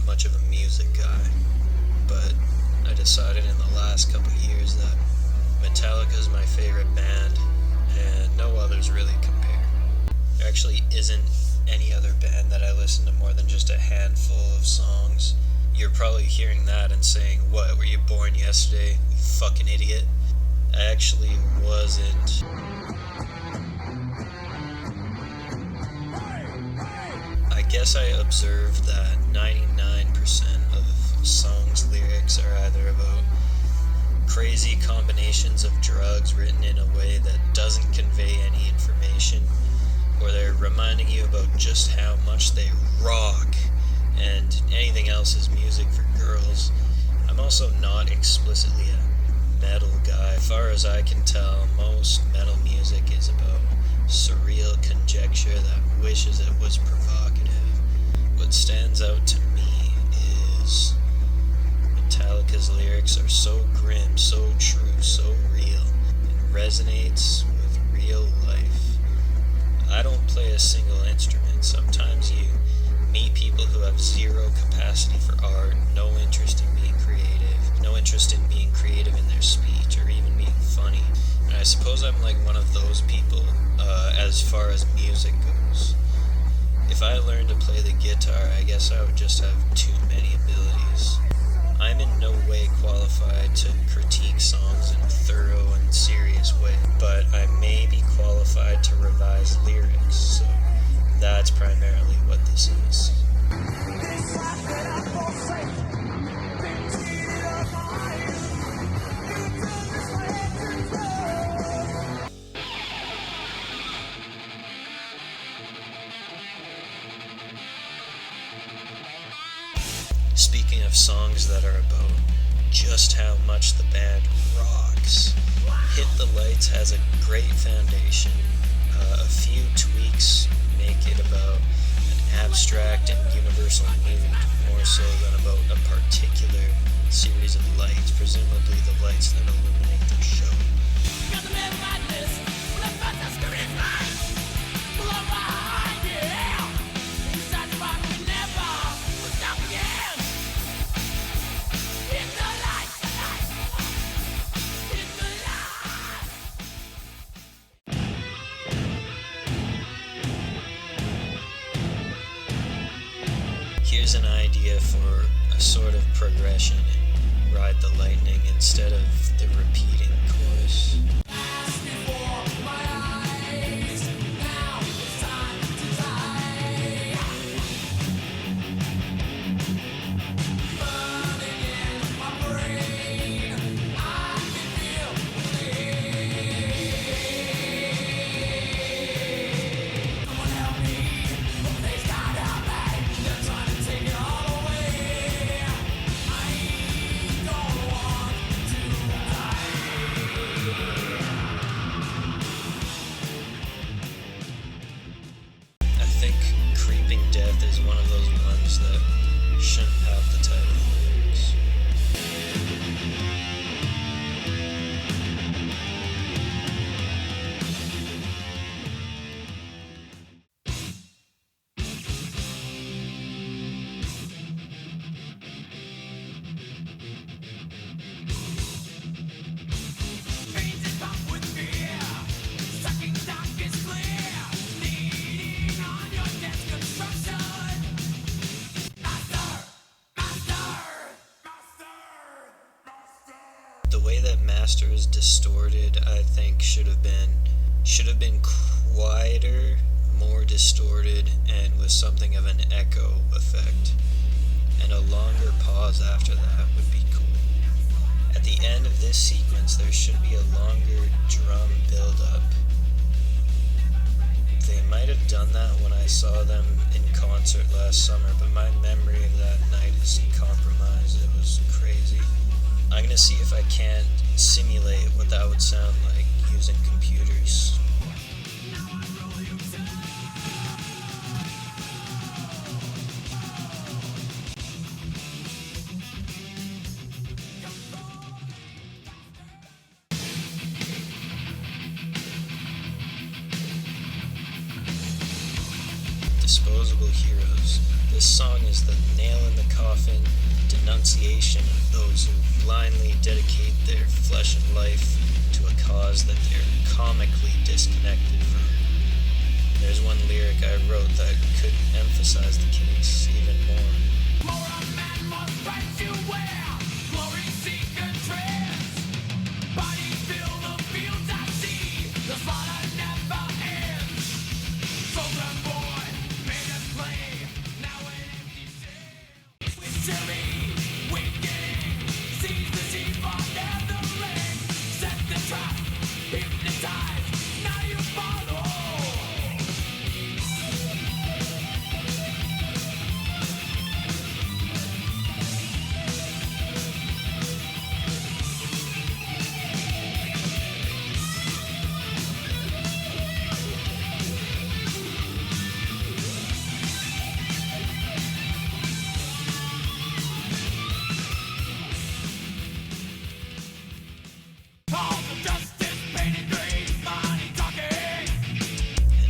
much of a music guy, but I decided in the last couple of years that Metallica is my favorite band, and no others really compare. There actually isn't any other band that I listen to more than just a handful of songs. You're probably hearing that and saying, "What, were you born yesterday, you fucking idiot?" I actually wasn't. I guess I observed that 99% of songs' lyrics are either about crazy combinations of drugs written in a way that doesn't convey any information, or they're reminding you about just how much they rock, and anything else is music for girls. I'm also not explicitly a metal guy. As far as I can tell, most metal music is about surreal conjecture that wishes it was provocative. What stands out to me is Metallica's lyrics are so grim, so true, so real. It resonates with real life. I don't play a single instrument. Sometimes you meet people who have zero capacity for art, no interest in being creative in their speech or even being funny. And I suppose I'm like one of those people as far as music goes. If I learned to play the guitar, I guess I would just have too many abilities. I'm in no way qualified to critique songs in a thorough and serious way, but I may be qualified to revise lyrics, so that's primarily what this is. Speaking of songs that are about just how much the band rocks, Hit the Lights has a great foundation. A few tweaks make it about an abstract and universal mood, more so than about a particular series of lights, presumably the lights that illuminate their show. Here's an idea for a sort of progression in Ride the Lightning instead of the repeating chorus. I think Creeping Death is one of those ones that shouldn't have the title lyrics. The way that Master is distorted, I think, should have been quieter, more distorted, and with something of an echo effect. And a longer pause after that would be cool. At the end of this sequence, there should be a longer drum build-up. They might have done that when I saw them in concert last summer, but my memory of that night is compromised. It was crazy. I'm gonna see if I can't simulate what that would sound like using computers. Disposable Heroes. This song is the nail in the coffin denunciation of those who blindly dedicate their flesh and life to a cause that they're comically disconnected from. There's one lyric I wrote that could emphasize the case even more.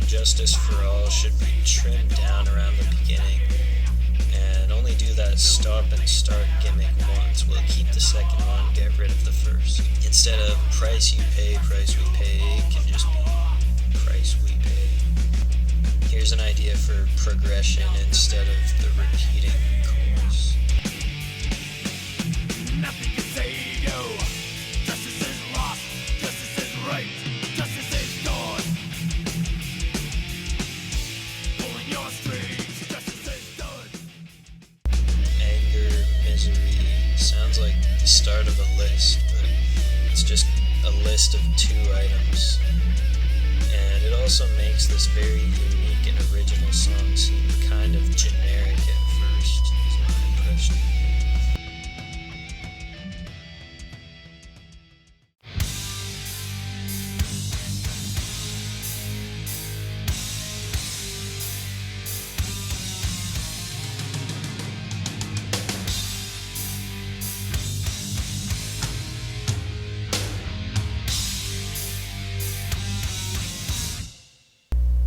Justice for all should be trimmed down around the beginning, and only do that stop and start gimmick once. We'll keep the second one, get rid of the first. Instead of price you pay, price we pay, it can just be price we pay. Here's an idea for progression instead of the repeating chorus. Nothing can save you. Justice is lost. Justice is right. Justice is gone. Pulling your strings. Justice is done. Anger, misery sounds like the start of a list, but it's just a list of 2 items. And it also makes this very unique and original song seem kind of generic at first, is my impression.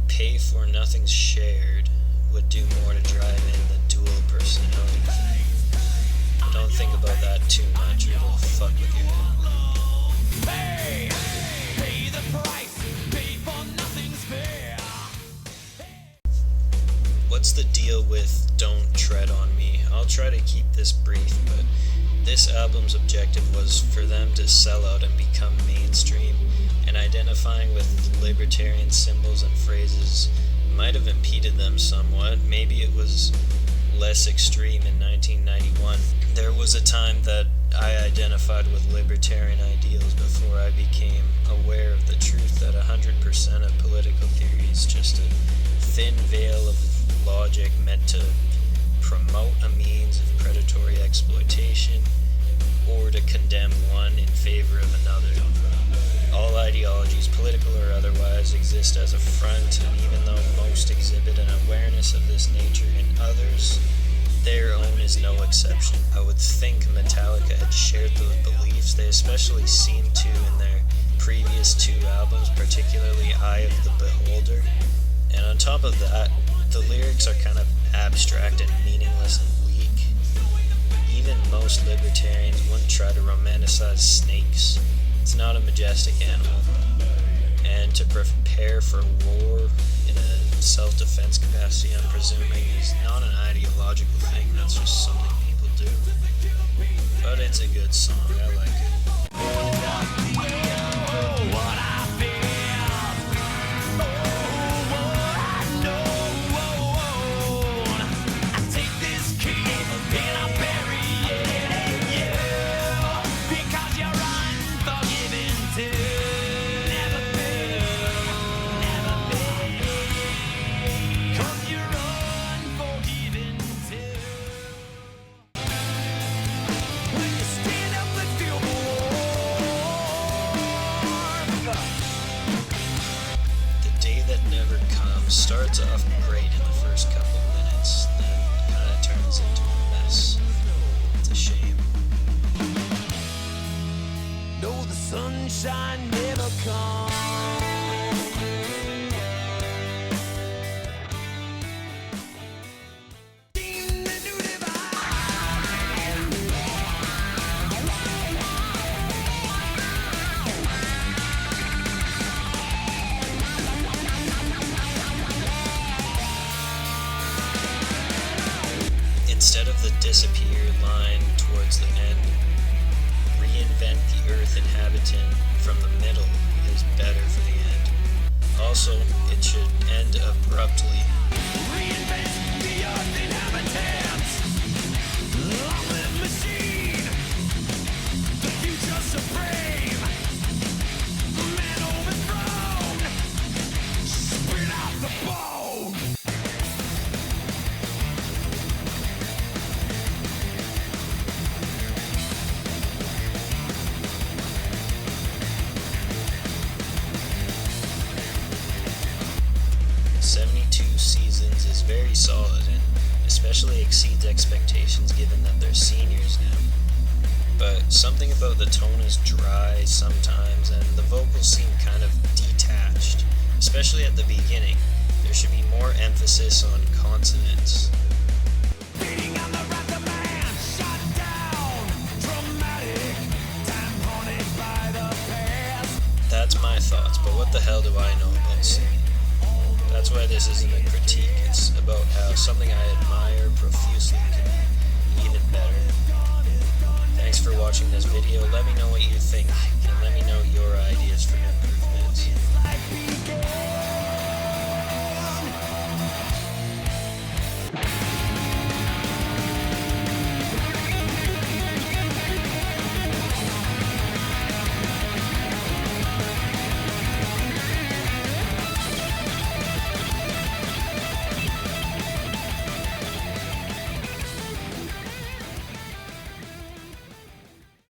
Pay for nothing's shared would do more to drive in the dual personality thing. Don't think about that too much or it'll fuck with your head. Pay the price. Pay for nothing's fair. What's the deal with Don't Tread on Me? I'll try to keep this brief, but this album's objective was for them to sell out and become mainstream, and identifying with libertarian symbols and phrases might have impeded them somewhat. Maybe it was less extreme in 1991. There was a time that I identified with libertarian ideals before I became aware of the truth that 100% of political theory is just a thin veil of logic meant to promote a means of predatory exploitation or to condemn one in favor of another. All ideologies, political or otherwise, exist as a front, and even though most exhibit an awareness of this nature in others, their own is no exception. I would think Metallica had shared those beliefs. They especially seem to in their previous 2 albums, particularly Eye of the Beholder. And on top of that, the lyrics are kind of abstract and meaningless and weak. Even most libertarians wouldn't try to romanticize snakes. It's not a majestic animal. And to prepare for war in a self-defense capacity, I'm presuming, is not an ideological thing. That's just something people do. But it's a good song. I like it. Starts off great in the first couple minutes, then kind of turns into a mess. It's a shame. No, the sunshine never comes. Instead of the disappear line towards the end, reinvent the Earth inhabitant from the middle is better for the end. Also, it should end abruptly. Reinvent the Earth inhabitants. Long-lived machine. The future supreme. Man overthrown. Spit out the bone. Seasons is very solid and especially exceeds expectations given that they're seniors now. But something about the tone is dry sometimes and the vocals seem kind of detached, especially at the beginning. There should be more emphasis on consonants. Beating on the wrath of man, shut down. Dramatic, time haunted by the past. That's my thoughts, but what the hell do I know about singing? That's why this isn't a critique, it's about how something I admire profusely can be even better. Thanks for watching this video, let me know what you think, and let me know your ideas for new